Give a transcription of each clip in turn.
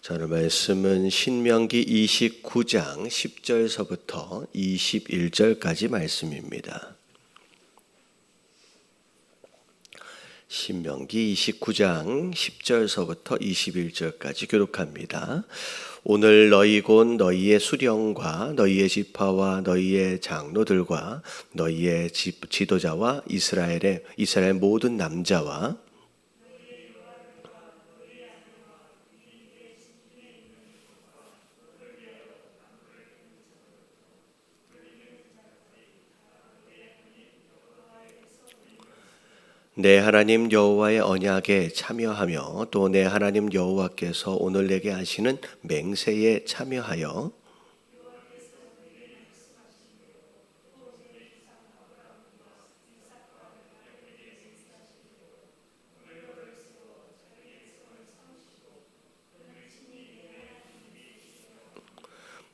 자, 오늘 말씀은 신명기 29장 10절서부터 21절까지 말씀입니다. 신명기 29장 10절서부터 21절까지 교독합니다. 오늘 너희 곧 너희의 수령과 너희의 지파와 너희의 장로들과 너희의 지도자와 이스라엘 모든 남자와 내 하나님 여호와의 언약에 참여하며 또 내 하나님 여호와께서 오늘 내게 하시는 맹세에 참여하여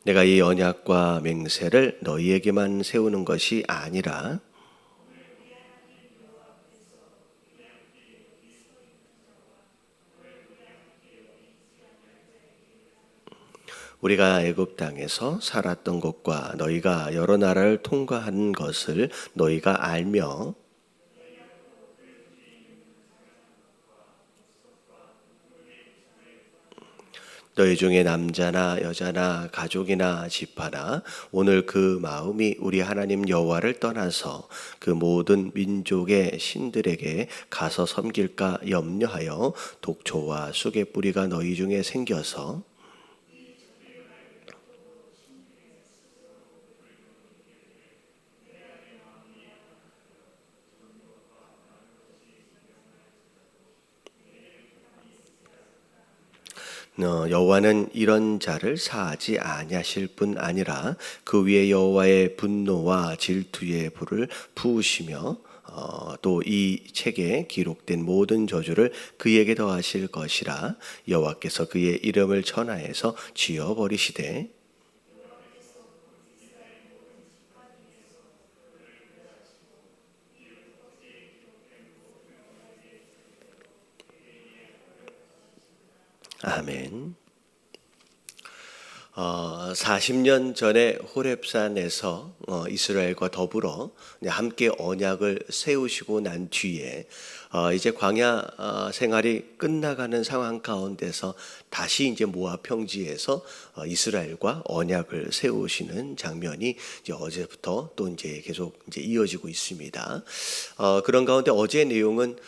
내가 이 언약과 맹세를 너희에게만 세우는 것이 아니라 우리가 애굽 땅에서 살았던 곳과 너희가 여러 나라를 통과한 것을 너희가 알며 너희 중에 남자나 여자나 가족이나 지파나 오늘 그 마음이 우리 하나님 여호와를 떠나서 그 모든 민족의 신들에게 가서 섬길까 염려하여 독초와 쑥의 뿌리가 너희 중에 생겨서 여호와는 이런 자를 사하지 아니하실 뿐 아니라 그 위에 여호와의 분노와 질투의 불을 부으시며 또 이 책에 기록된 모든 저주를 그에게 더하실 것이라. 여호와께서 그의 이름을 천하에서 지어버리시되 아멘. 40년 전에 호렙산에서 이스라엘과 더불어 함께 언약을 세우시고 난 뒤에 이제 광야 생활이 끝나가는 상황 가운데서 다시 이제 모압 평지에서 이스라엘과 언약을 세우시는 장면이 이제 어제부터 또 이제 계속 이제 이어지고 있습니다. 그런 가운데 어제 내용은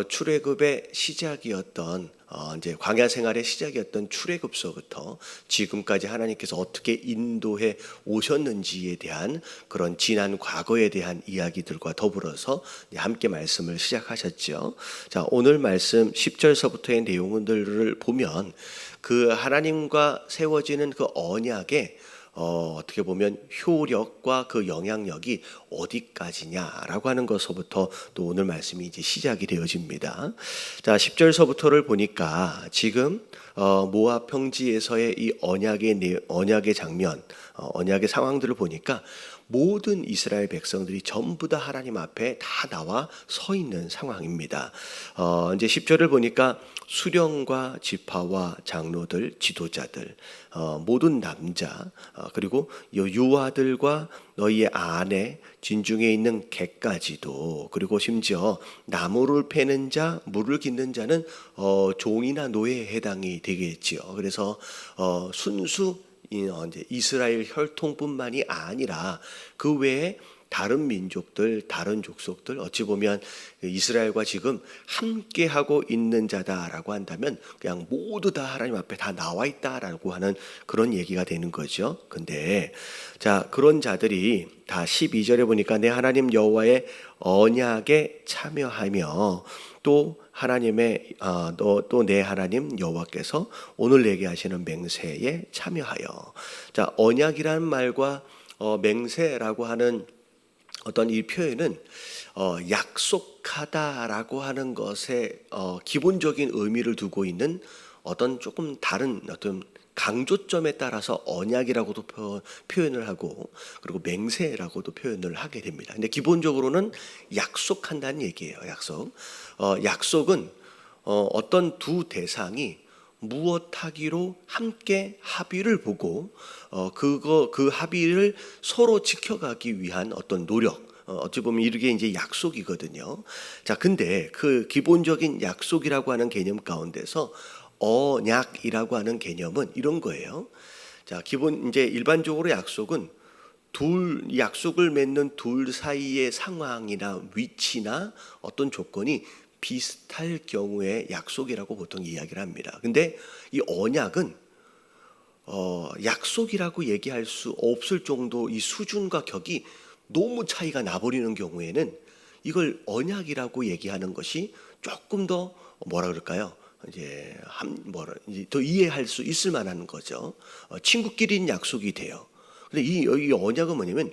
출애굽의 시작이었던 이제 광야 생활의 시작이었던 출애굽서부터 지금까지 하나님께서 어떻게 인도해 오셨는지에 대한 그런 지난 과거에 대한 이야기들과 더불어서 함께 말씀을 시작하셨죠. 자, 오늘 말씀 10절서부터의 내용들을 보면 그 하나님과 세워지는 그 언약의 어떻게 보면 효력과 그 영향력이 어디까지냐라고 하는 것서부터 또 오늘 말씀이 이제 시작이 되어집니다. 자, 10절서부터를 보니까 지금 모압 평지에서의 이 언약의 장면, 언약의 상황들을 보니까 모든 이스라엘 백성들이 전부 다 하나님 앞에 다 나와 서 있는 상황입니다. 이제 10절을 보니까 수령과 지파와 장로들, 지도자들, 모든 남자, 그리고 유아들과 너희의 아내, 진중에 있는 개까지도, 그리고 심지어 나무를 패는 자, 물을 깃는 자는 종이나 노예에 해당이 되겠지요. 그래서 순수 이제 이스라엘 혈통뿐만이 아니라 그 외에 다른 민족들, 다른 족속들, 어찌 보면 이스라엘과 지금 함께하고 있는 자다라고 한다면 그냥 모두 다 하나님 앞에 다 나와 있다라고 하는 그런 얘기가 되는 거죠. 근데 자, 그런 자들이 다 12절에 보니까 내 하나님 여호와의 언약에 참여하며 또 하나님의 또 내 하나님 여호와께서 오늘 내게 하시는 맹세에 참여하여. 자, 언약이라는 말과 맹세라고 하는 어떤 이 표현은 약속하다라고 하는 것에 기본적인 의미를 두고 있는 어떤 조금 다른 어떤 강조점에 따라서 언약이라고도 표현을 하고 그리고 맹세라고도 표현을 하게 됩니다. 근데 기본적으로는 약속한다는 얘기예요. 약속은 어떤 두 대상이 무엇하기로 함께 합의를 보고 그 합의를 서로 지켜가기 위한 어떤 노력, 어찌 보면 이게 이제 약속이거든요. 자, 근데 그 기본적인 약속이라고 하는 개념 가운데서 언약이라고 하는 개념은 이런 거예요. 자, 기본 이제 일반적으로 약속은 약속을 맺는 둘 사이의 상황이나 위치나 어떤 조건이 비슷할 경우에 약속이라고 보통 이야기를 합니다. 근데 이 언약은 약속이라고 얘기할 수 없을 정도 이 수준과 격이 너무 차이가 나버리는 경우에는 이걸 언약이라고 얘기하는 것이 조금 더 뭐라 그럴까요? 이제 더 이해할 수 있을 만한 거죠. 친구끼리는 약속이 돼요. 근데 이 언약은 뭐냐면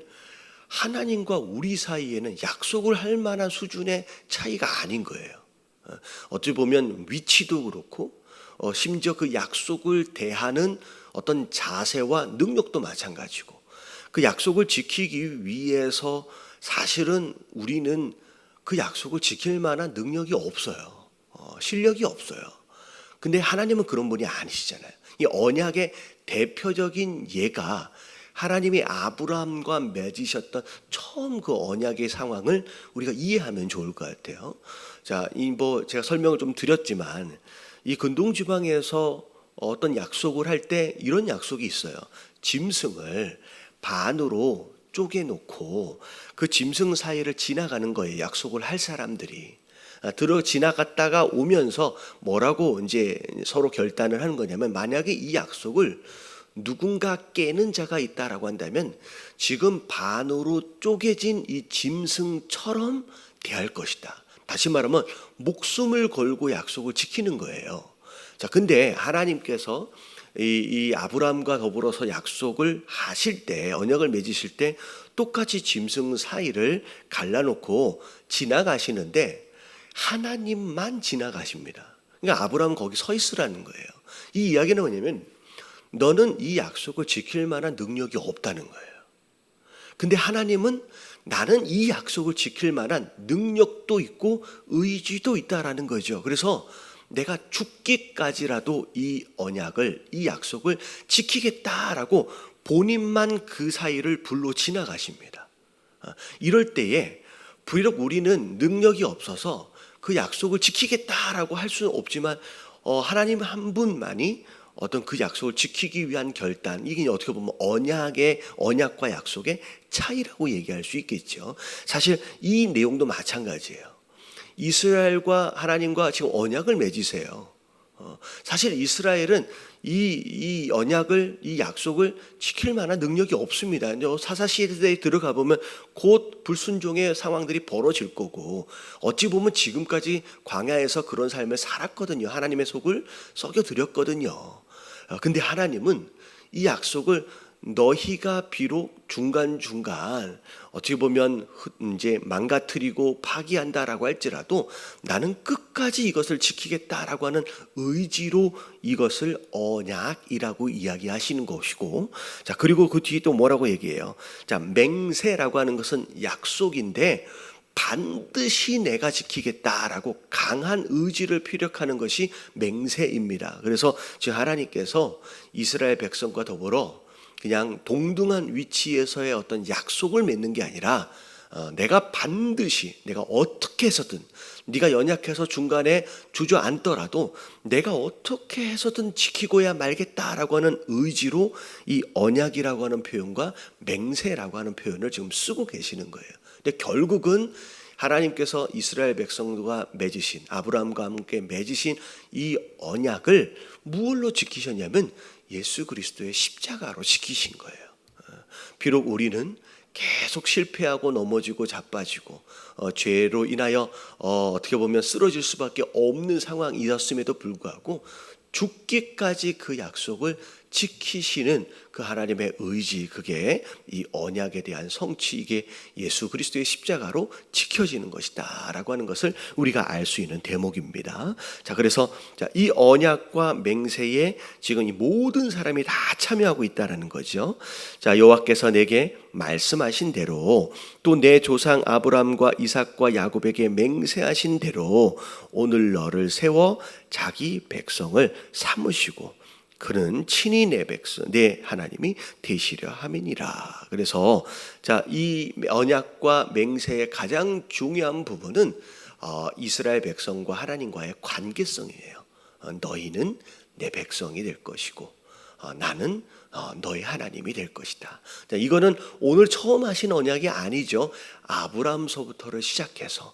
하나님과 우리 사이에는 약속을 할 만한 수준의 차이가 아닌 거예요. 어찌 보면 위치도 그렇고 심지어 그 약속을 대하는 어떤 자세와 능력도 마찬가지고 그 약속을 지키기 위해서 사실은 우리는 그 약속을 지킬 만한 능력이 없어요. 실력이 없어요. 근데 하나님은 그런 분이 아니시잖아요. 이 언약의 대표적인 예가 하나님이 아브라함과 맺으셨던 처음 그 언약의 상황을 우리가 이해하면 좋을 것 같아요. 자, 제가 설명을 좀 드렸지만 이 근동 지방에서 어떤 약속을 할 때 이런 약속이 있어요. 짐승을 반으로 쪼개놓고 그 짐승 사이를 지나가는 거예요. 약속을 할 사람들이. 지나갔다가 오면서 뭐라고 이제 서로 결단을 하는 거냐면 만약에 이 약속을 누군가 깨는 자가 있다라고 한다면 지금 반으로 쪼개진 이 짐승처럼 대할 것이다. 다시 말하면 목숨을 걸고 약속을 지키는 거예요. 자, 근데 하나님께서 이 아브라함과 더불어서 약속을 하실 때, 언약을 맺으실 때 똑같이 짐승 사이를 갈라놓고 지나가시는데 하나님만 지나가십니다. 그러니까 아브라함은 거기 서 있으라는 거예요. 이 이야기는 뭐냐면 너는 이 약속을 지킬 만한 능력이 없다는 거예요. 근데 하나님은 나는 이 약속을 지킬 만한 능력도 있고 의지도 있다라는 거죠. 그래서 내가 죽기까지라도 이 언약을, 이 약속을 지키겠다라고 본인만 그 사이를 불로 지나가십니다. 이럴 때에 비록 우리는 능력이 없어서 그 약속을 지키겠다라고 할 수는 없지만 하나님 한 분만이 어떤 그 약속을 지키기 위한 결단, 이게 어떻게 보면 언약과 약속의 차이라고 얘기할 수 있겠죠. 사실 이 내용도 마찬가지예요. 이스라엘과 하나님과 지금 언약을 맺으세요. 사실 이스라엘은 이 언약을, 이 약속을 지킬 만한 능력이 없습니다. 사사시대에 들어가 보면 곧 불순종의 상황들이 벌어질 거고 어찌 보면 지금까지 광야에서 그런 삶을 살았거든요. 하나님의 속을 썩여드렸거든요. 근데 하나님은 이 약속을 너희가 비록 중간중간 어떻게 보면 이제 망가뜨리고 파기한다라고 할지라도 나는 끝까지 이것을 지키겠다라고 하는 의지로 이것을 언약이라고 이야기하시는 것이고, 자, 그리고 그 뒤에 또 뭐라고 얘기해요? 자, 맹세라고 하는 것은 약속인데 반드시 내가 지키겠다라고 강한 의지를 피력하는 것이 맹세입니다. 그래서 지금 하나님께서 이스라엘 백성과 더불어 그냥 동등한 위치에서의 어떤 약속을 맺는 게 아니라 내가 반드시, 내가 어떻게 해서든, 네가 연약해서 중간에 주저앉더라도 내가 어떻게 해서든 지키고야 말겠다라고 하는 의지로 이 언약이라고 하는 표현과 맹세라고 하는 표현을 지금 쓰고 계시는 거예요. 근데 결국은 하나님께서 이스라엘 백성과 맺으신, 아브라함과 함께 맺으신 이 언약을 무엇로 지키셨냐면 예수 그리스도의 십자가로 지키신 거예요. 비록 우리는 계속 실패하고 넘어지고 자빠지고 죄로 인하여 어떻게 보면 쓰러질 수밖에 없는 상황이었음에도 불구하고 죽기까지 그 약속을 지키시는 그 하나님의 의지, 그게 이 언약에 대한 성취, 이게 예수 그리스도의 십자가로 지켜지는 것이다 라고 하는 것을 우리가 알 수 있는 대목입니다. 자, 그래서 이 언약과 맹세에 지금 이 모든 사람이 다 참여하고 있다라는 거죠. 자, 여호와께서 내게 말씀하신 대로 또 내 조상 아브라함과 이삭과 야곱에게 맹세하신 대로 오늘 너를 세워 자기 백성을 삼으시고 그는 친히 내 백성 내 하나님이 되시려 함이니라. 그래서 자, 이 언약과 맹세의 가장 중요한 부분은 이스라엘 백성과 하나님과의 관계성이에요. 너희는 내 백성이 될 것이고 나는 너의 하나님이 될 것이다. 자, 이거는 오늘 처음 하신 언약이 아니죠. 아브라함서부터를 시작해서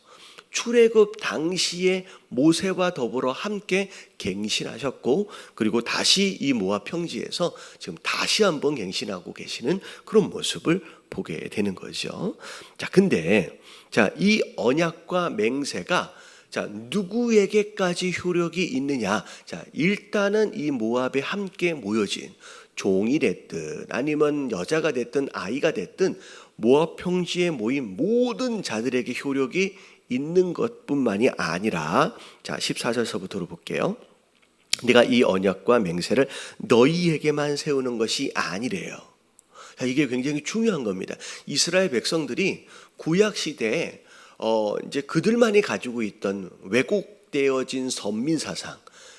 출애굽 당시에 모세와 더불어 함께 갱신하셨고, 그리고 다시 이 모압 평지에서 지금 다시 한번 갱신하고 계시는 그런 모습을 보게 되는 거죠. 자, 근데 이 언약과 맹세가 누구에게까지 효력이 있느냐? 일단은 이 모압에 함께 모여진 종이 됐든 아니면 여자가 됐든 아이가 됐든 모압 평지에 모인 모든 자들에게 효력이 있는 것뿐만이 아니라, 자, 14절서부터로 볼게요. 내가 이 언약과 맹세를 너희에게만 세우는 것이 아니래요. 자, 이게 굉장히 중요한 겁니다. 이스라엘 백성들이 구약 시대에 이제 그들만이 가지고 있던 왜곡되어진 선민 사상,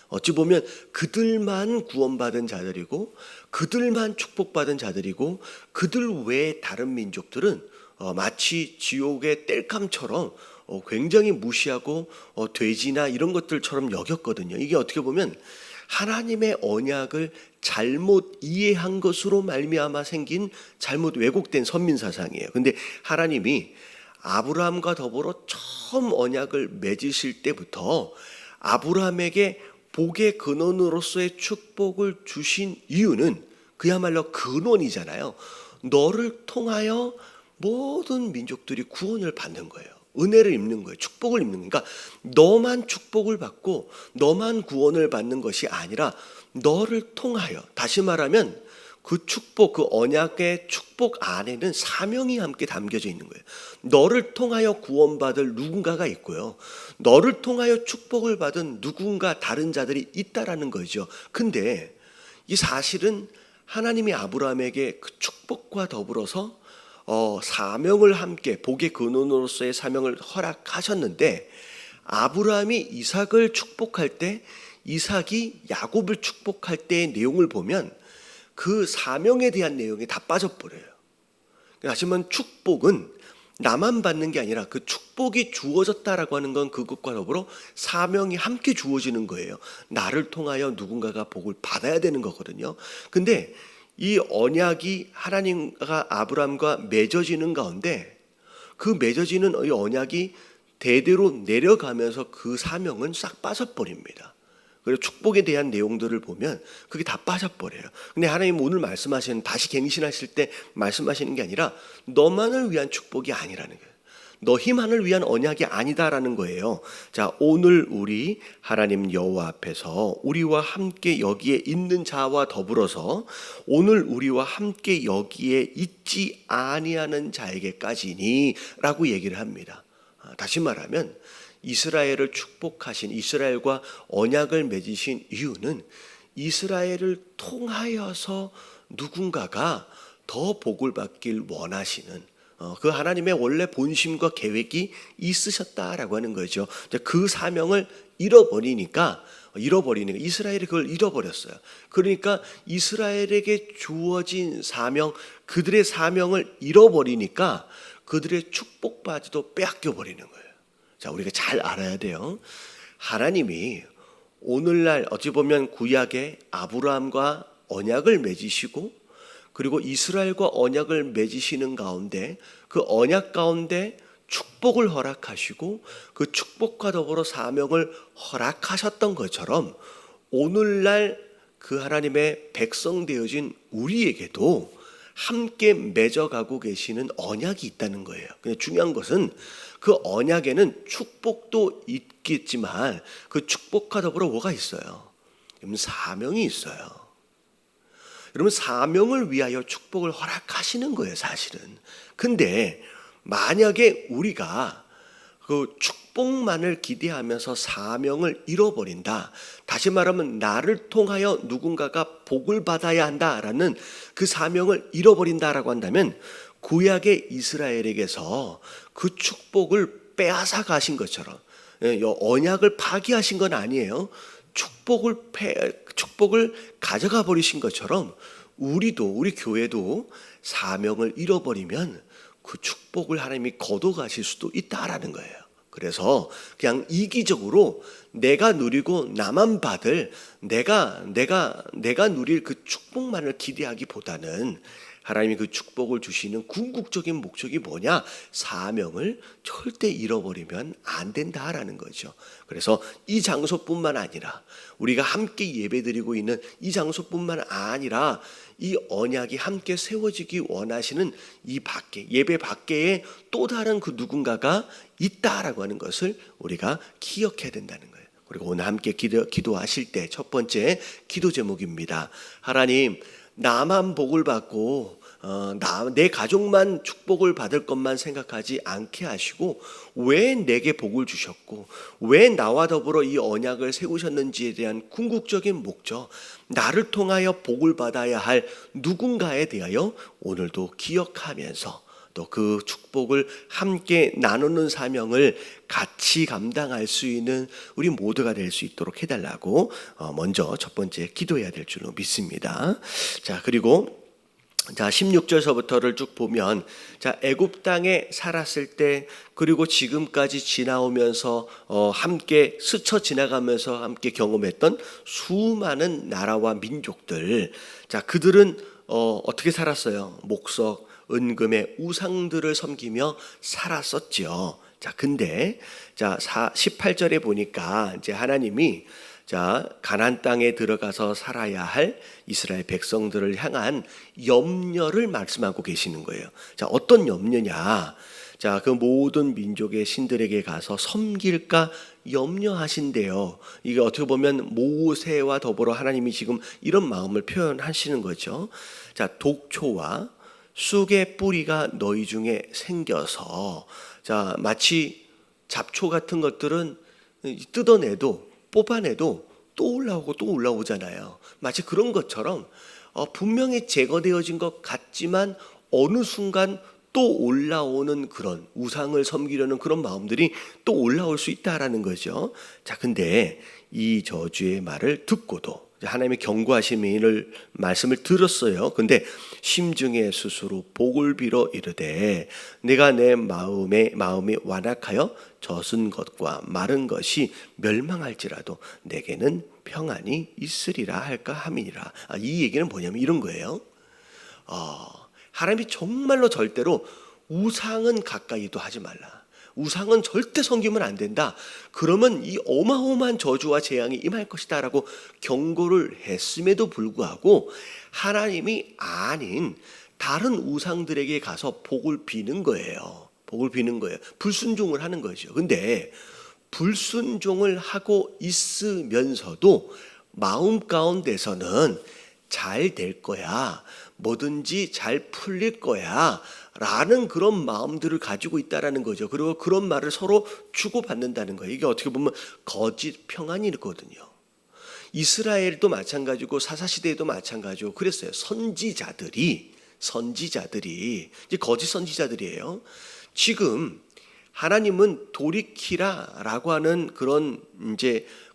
어찌 보면 그들만 구원받은 자들이고 그들만 축복받은 자들이고 그들 외에 다른 민족들은 마치 지옥의 땔감처럼 굉장히 무시하고 돼지나 이런 것들처럼 여겼거든요. 이게 어떻게 보면 하나님의 언약을 잘못 이해한 것으로 말미암아 생긴 잘못 왜곡된 선민 사상이에요. 근데 하나님이 아브라함과 더불어 처음 언약을 맺으실 때부터 아브라함에게 복의 근원으로서의 축복을 주신 이유는 그야말로 근원이잖아요. 너를 통하여 모든 민족들이 구원을 받는 거예요. 은혜를 입는 거예요. 축복을 입는 거예요. 그러니까 너만 축복을 받고 너만 구원을 받는 것이 아니라 너를 통하여, 다시 말하면 그 축복, 그 언약의 축복 안에는 사명이 함께 담겨져 있는 거예요. 너를 통하여 구원받을 누군가가 있고요, 너를 통하여 축복을 받은 누군가 다른 자들이 있다라는 거죠. 근데 이 사실은 하나님이 아브라함에게 그 축복과 더불어서 사명을 함께, 복의 근원으로서의 사명을 허락하셨는데, 아브라함이 이삭을 축복할 때, 이삭이 야곱을 축복할 때의 내용을 보면 그 사명에 대한 내용이 다 빠져버려요. 하지만 축복은 나만 받는 게 아니라 그 축복이 주어졌다라고 하는 건 그것과 더불어 사명이 함께 주어지는 거예요. 나를 통하여 누군가가 복을 받아야 되는 거거든요. 근데 이 언약이 하나님과 아브라함과 맺어지는 가운데 그 맺어지는 이 언약이 대대로 내려가면서 그 사명은 싹 빠져버립니다. 그리고 축복에 대한 내용들을 보면 그게 다 빠져버려요. 근데 하나님 오늘 말씀하시는, 다시 갱신하실 때 말씀하시는 게 아니라 너만을 위한 축복이 아니라는 거예요. 너희만을 위한 언약이 아니다라는 거예요. 자, 오늘 우리 하나님 여호와 앞에서 우리와 함께 여기에 있는 자와 더불어서 오늘 우리와 함께 여기에 있지 아니하는 자에게까지니 라고 얘기를 합니다. 다시 말하면 이스라엘을 축복하신, 이스라엘과 언약을 맺으신 이유는 이스라엘을 통하여서 누군가가 더 복을 받길 원하시는 그 하나님의 원래 본심과 계획이 있으셨다라고 하는 거죠. 그 사명을 잃어버리니까 이스라엘이 그걸 잃어버렸어요. 그러니까 이스라엘에게 주어진 사명, 그들의 사명을 잃어버리니까 그들의 축복받이도 빼앗겨 버리는 거예요. 자, 우리가 잘 알아야 돼요. 하나님이 오늘날 어찌 보면 구약의 아브라함과 언약을 맺으시고 그리고 이스라엘과 언약을 맺으시는 가운데 그 언약 가운데 축복을 허락하시고 그 축복과 더불어 사명을 허락하셨던 것처럼 오늘날 그 하나님의 백성 되어진 우리에게도 함께 맺어가고 계시는 언약이 있다는 거예요. 근데 중요한 것은 그 언약에는 축복도 있겠지만 그 축복과 더불어 뭐가 있어요? 사명이 있어요. 여러분, 사명을 위하여 축복을 허락하시는 거예요, 사실은. 근데 만약에 우리가 그 축복만을 기대하면서 사명을 잃어버린다. 다시 말하면 나를 통하여 누군가가 복을 받아야 한다라는 그 사명을 잃어버린다라고 한다면 구약의 이스라엘에게서 그 축복을 빼앗아 가신 것처럼, 언약을 파기하신 건 아니에요. 축복을 가져가 버리신 것처럼 우리도, 우리 교회도 사명을 잃어버리면 그 축복을 하나님이 거둬가실 수도 있다라는 거예요. 그래서 그냥 이기적으로 내가 누리고 나만 받을, 내가 누릴 그 축복만을 기대하기보다는 하나님이 그 축복을 주시는 궁극적인 목적이 뭐냐? 사명을 절대 잃어버리면 안 된다라는 거죠. 그래서 이 장소뿐만 아니라 우리가 함께 예배드리고 있는 이 장소뿐만 아니라 이 언약이 함께 세워지기 원하시는 이 밖에, 예배 밖에 또 다른 그 누군가가 있다라고 하는 것을 우리가 기억해야 된다는 거예요. 그리고 오늘 함께 기도하실 때 첫 번째 기도 제목입니다. 하나님, 나만 복을 받고 내 가족만 축복을 받을 것만 생각하지 않게 하시고 왜 내게 복을 주셨고 왜 나와 더불어 이 언약을 세우셨는지에 대한 궁극적인 목적, 나를 통하여 복을 받아야 할 누군가에 대하여 오늘도 기억하면서 또 그 축복을 함께 나누는 사명을 같이 감당할 수 있는 우리 모두가 될 수 있도록 해달라고 먼저 첫 번째 기도해야 될 줄로 믿습니다. 자, 그리고 16절서부터를 쭉 보면, 애굽 땅에 살았을 때 그리고 지금까지 지나오면서 함께 스쳐 지나가면서 함께 경험했던 수많은 나라와 민족들, 그들은 어떻게 살았어요? 목석, 은금의 우상들을 섬기며 살았었죠. 근데 18절에 보니까 이제 하나님이 가나안 땅에 들어가서 살아야 할 이스라엘 백성들을 향한 염려를 말씀하고 계시는 거예요. 어떤 염려냐? 그 모든 민족의 신들에게 가서 섬길까 염려하신대요. 이게 어떻게 보면 모세와 더불어 하나님이 지금 이런 마음을 표현하시는 거죠. 독초와 쑥의 뿌리가 너희 중에 생겨서, 마치 잡초 같은 것들은 뜯어내도 뽑아내도 또 올라오고 또 올라오잖아요. 마치 그런 것처럼 분명히 제거되어진 것 같지만 어느 순간 또 올라오는 그런 우상을 섬기려는 그런 마음들이 또 올라올 수 있다라는 거죠. 근데 이 저주의 말을 듣고도 하나님의 경고하신 말씀을 들었어요. 근데 심중에 스스로 복을 빌어 이르되 내가 내 마음이 완악하여 젖은 것과 마른 것이 멸망할지라도 내게는 평안이 있으리라 할까 함이니라. 이 얘기는 뭐냐면 이런 거예요. 하나님이 정말로 절대로 우상은 가까이도 하지 말라. 우상은 절대 섬기면 안 된다. 그러면 이 어마어마한 저주와 재앙이 임할 것이다 라고 경고를 했음에도 불구하고 하나님이 아닌 다른 우상들에게 가서 복을 비는 거예요. 복을 비는 거예요. 불순종을 하는 거죠. 근데 불순종을 하고 있으면서도 마음 가운데서는 잘 될 거야, 뭐든지 잘 풀릴 거야 라는 그런 마음들을 가지고 있다라는 거죠. 그리고 그런 말을 서로 주고받는다는 거예요. 이게 어떻게 보면 거짓 평안이거든요. 이스라엘도 마찬가지고 사사시대에도 마찬가지고 그랬어요. 선지자들이 이제 거짓 선지자들이에요. 지금 하나님은 돌이키라라고 하는 그런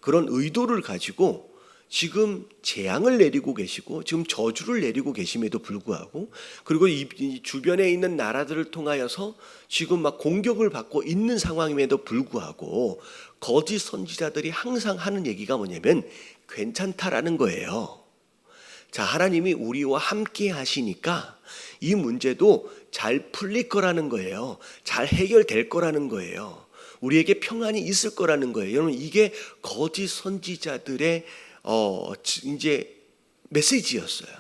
의도를 가지고 지금 재앙을 내리고 계시고 지금 저주를 내리고 계심에도 불구하고, 그리고 이 주변에 있는 나라들을 통하여서 지금 막 공격을 받고 있는 상황임에도 불구하고 거짓 선지자들이 항상 하는 얘기가 뭐냐면 괜찮다라는 거예요. 하나님이 우리와 함께 하시니까 이 문제도 잘 풀릴 거라는 거예요. 잘 해결될 거라는 거예요. 우리에게 평안이 있을 거라는 거예요. 여러분, 이게 거짓 선지자들의 이제 메시지였어요.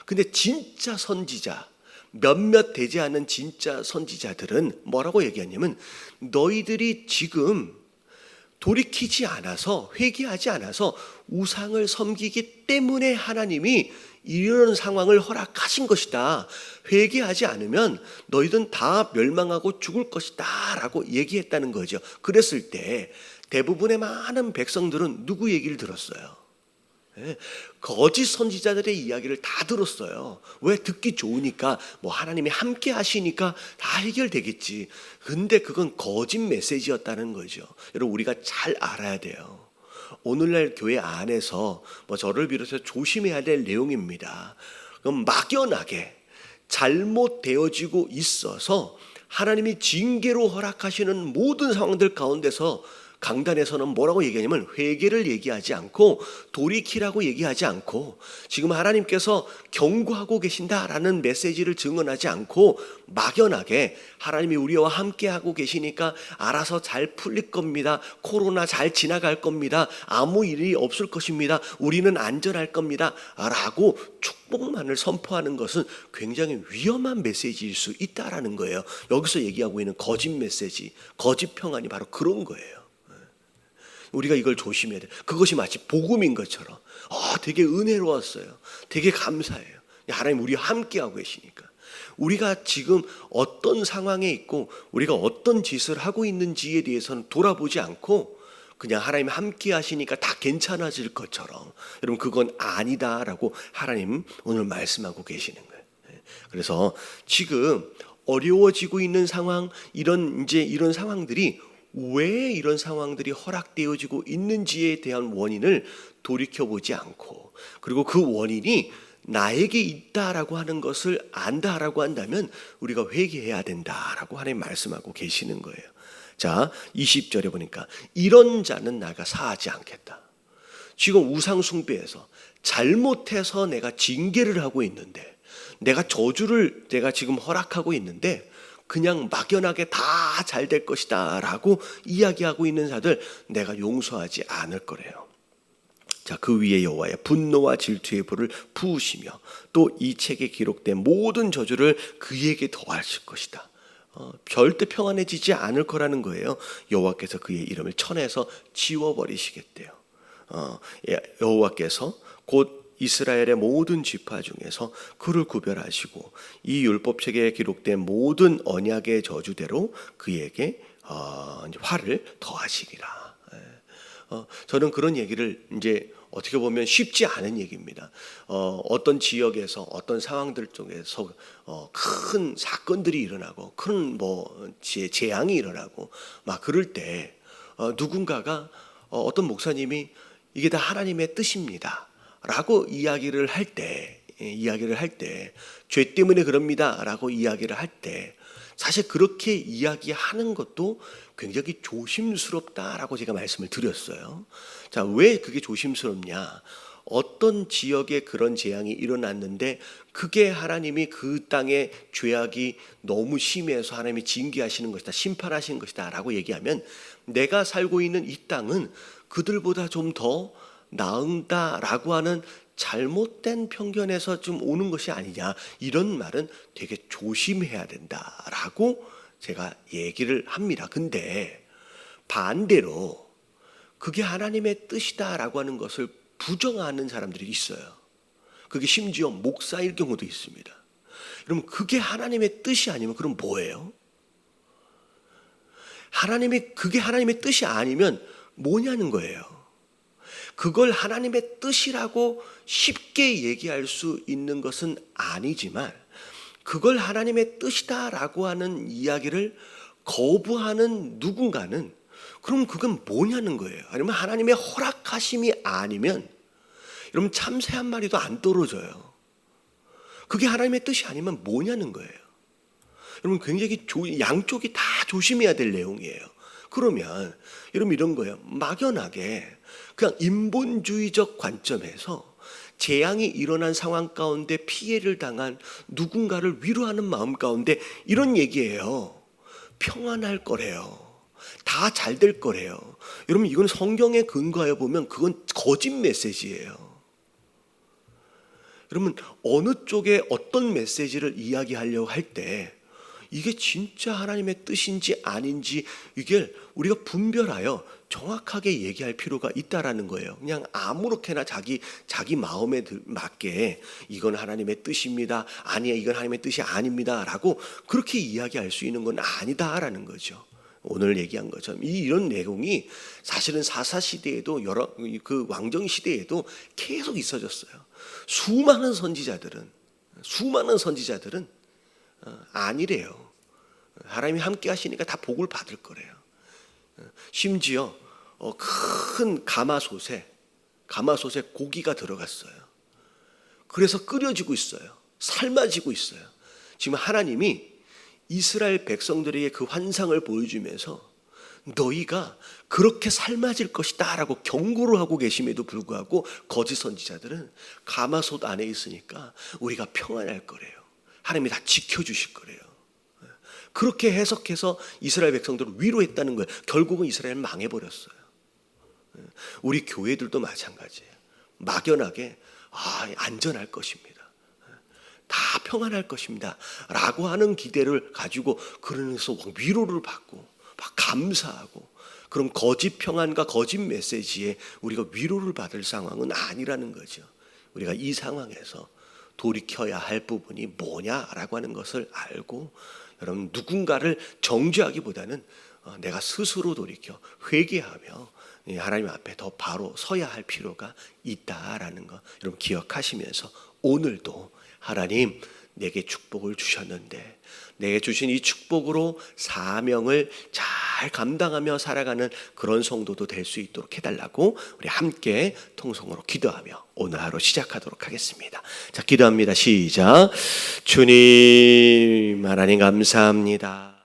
근데 진짜 선지자, 몇몇 되지 않은 진짜 선지자들은 뭐라고 얘기하냐면 너희들이 지금 돌이키지 않아서, 회개하지 않아서 우상을 섬기기 때문에 하나님이 이런 상황을 허락하신 것이다. 회개하지 않으면 너희들은 다 멸망하고 죽을 것이다 라고 얘기했다는 거죠. 그랬을 때 대부분의 많은 백성들은 누구 얘기를 들었어요? 거짓 선지자들의 이야기를 다 들었어요. 왜? 듣기 좋으니까, 뭐 하나님이 함께 하시니까 다 해결되겠지. 근데 그건 거짓 메시지였다는 거죠. 여러분, 우리가 잘 알아야 돼요. 오늘날 교회 안에서 뭐 저를 비롯해서 조심해야 될 내용입니다. 그럼 막연하게 잘못되어지고 있어서 하나님이 징계로 허락하시는 모든 상황들 가운데서 강단에서는 뭐라고 얘기하냐면 회개를 얘기하지 않고 돌이키라고 얘기하지 않고 지금 하나님께서 경고하고 계신다라는 메시지를 증언하지 않고 막연하게 하나님이 우리와 함께하고 계시니까 알아서 잘 풀릴 겁니다. 코로나 잘 지나갈 겁니다. 아무 일이 없을 것입니다. 우리는 안전할 겁니다. 라고 축복만을 선포하는 것은 굉장히 위험한 메시지일 수 있다라는 거예요. 여기서 얘기하고 있는 거짓 메시지, 거짓 평안이 바로 그런 거예요. 우리가 이걸 조심해야 돼. 그것이 마치 복음인 것처럼 되게 은혜로웠어요. 되게 감사해요. 하나님 우리와 함께하고 계시니까. 우리가 지금 어떤 상황에 있고 우리가 어떤 짓을 하고 있는지에 대해서는 돌아보지 않고 그냥 하나님 함께 하시니까 다 괜찮아질 것처럼, 여러분 그건 아니다라고 하나님 오늘 말씀하고 계시는 거예요. 그래서 지금 어려워지고 있는 상황, 이런 상황들이 왜 이런 상황들이 허락되어지고 있는지에 대한 원인을 돌이켜보지 않고, 그리고 그 원인이 나에게 있다라고 하는 것을 안다라고 한다면 우리가 회개해야 된다라고 하나님 말씀하고 계시는 거예요. 자, 20절에 보니까 이런 자는 나가 사하지 않겠다. 지금 우상 숭배에서 잘못해서 내가 징계를 하고 있는데, 내가 저주를 내가 지금 허락하고 있는데 그냥 막연하게 다 잘 될 것이다 라고 이야기하고 있는 자들 내가 용서하지 않을 거래요. 자, 그 위에 여호와의 분노와 질투의 불을 부으시며 또 이 책에 기록된 모든 저주를 그에게 더하실 것이다. 절대 평안해지지 않을 거라는 거예요. 여호와께서 그의 이름을 천에서 지워버리시겠대요. 여호와께서 곧 이스라엘의 모든 지파 중에서 그를 구별하시고 이 율법책에 기록된 모든 언약의 저주대로 그에게 화를 더하시리라. 저는 그런 얘기를 이제 어떻게 보면 쉽지 않은 얘기입니다. 어떤 지역에서 어떤 상황들 쪽에서 큰 사건들이 일어나고 큰 재앙이 일어나고 막 그럴 때 누군가가 어떤 목사님이 이게 다 하나님의 뜻입니다 라고 이야기를 할 때, 죄 때문에 그럽니다 라고 이야기를 할 때, 사실 그렇게 이야기하는 것도 굉장히 조심스럽다라고 제가 말씀을 드렸어요. 자, 왜 그게 조심스럽냐? 어떤 지역에 그런 재앙이 일어났는데 그게 하나님이 그 땅의 죄악이 너무 심해서 하나님이 징계하시는 것이다, 심판하시는 것이다 라고 얘기하면 내가 살고 있는 이 땅은 그들보다 좀 더 나은다라고 하는 잘못된 편견에서 좀 오는 것이 아니냐, 이런 말은 되게 조심해야 된다라고 제가 얘기를 합니다. 근데 반대로 그게 하나님의 뜻이다라고 하는 것을 부정하는 사람들이 있어요. 그게 심지어 목사일 경우도 있습니다. 여러분, 그게 하나님의 뜻이 아니면 그럼 뭐예요? 그게 하나님의 뜻이 아니면 뭐냐는 거예요. 그걸 하나님의 뜻이라고 쉽게 얘기할 수 있는 것은 아니지만 그걸 하나님의 뜻이다라고 하는 이야기를 거부하는 누군가는 그럼 그건 뭐냐는 거예요. 아니면 하나님의 허락하심이 아니면 여러분 참새 한 마리도 안 떨어져요. 그게 하나님의 뜻이 아니면 뭐냐는 거예요. 여러분 굉장히 양쪽이 다 조심해야 될 내용이에요. 그러면 여러분 이런 거예요. 막연하게 그냥 인본주의적 관점에서 재앙이 일어난 상황 가운데 피해를 당한 누군가를 위로하는 마음 가운데 이런 얘기예요. 평안할 거래요. 다 잘 될 거래요. 여러분 이건 성경에 근거하여 보면 그건 거짓 메시지예요. 여러분 어느 쪽에 어떤 메시지를 이야기하려고 할 때 이게 진짜 하나님의 뜻인지 아닌지 이게 우리가 분별하여 정확하게 얘기할 필요가 있다라는 거예요. 그냥 아무렇게나 자기 마음에 맞게 이건 하나님의 뜻입니다. 아니야, 이건 하나님의 뜻이 아닙니다라고 그렇게 이야기할 수 있는 건 아니다라는 거죠. 오늘 얘기한 것처럼 이런 내용이 사실은 사사 시대에도 여러 그 왕정 시대에도 계속 있어졌어요. 수많은 선지자들은 아니래요. 하나님이 함께 하시니까 다 복을 받을 거래요. 심지어 큰 가마솥에 고기가 들어갔어요. 그래서 끓여지고 있어요. 삶아지고 있어요. 지금 하나님이 이스라엘 백성들에게 그 환상을 보여주면서 너희가 그렇게 삶아질 것이다 라고 경고를 하고 계심에도 불구하고 거짓 선지자들은 가마솥 안에 있으니까 우리가 평안할 거래요. 하나님이 다 지켜주실 거래요. 그렇게 해석해서 이스라엘 백성들을 위로했다는 거예요. 결국은 이스라엘은 망해버렸어요. 우리 교회들도 마찬가지예요. 막연하게 안전할 것입니다. 다 평안할 것입니다 라고 하는 기대를 가지고 그러면서 위로를 받고 막 감사하고, 그럼 거짓 평안과 거짓 메시지에 우리가 위로를 받을 상황은 아니라는 거죠. 우리가 이 상황에서 돌이켜야 할 부분이 뭐냐라고 하는 것을 알고, 여러분 누군가를 정죄하기보다는 내가 스스로 돌이켜 회개하며 하나님 앞에 더 바로 서야 할 필요가 있다라는 거 여러분 기억하시면서, 오늘도 하나님 내게 축복을 주셨는데 내게 주신 이 축복으로 사명을 잘 감당하며 살아가는 그런 성도도 될 수 있도록 해달라고 우리 함께 통성으로 기도하며 오늘 하루 시작하도록 하겠습니다. 자, 기도합니다. 시작. 주님 하나님 감사합니다.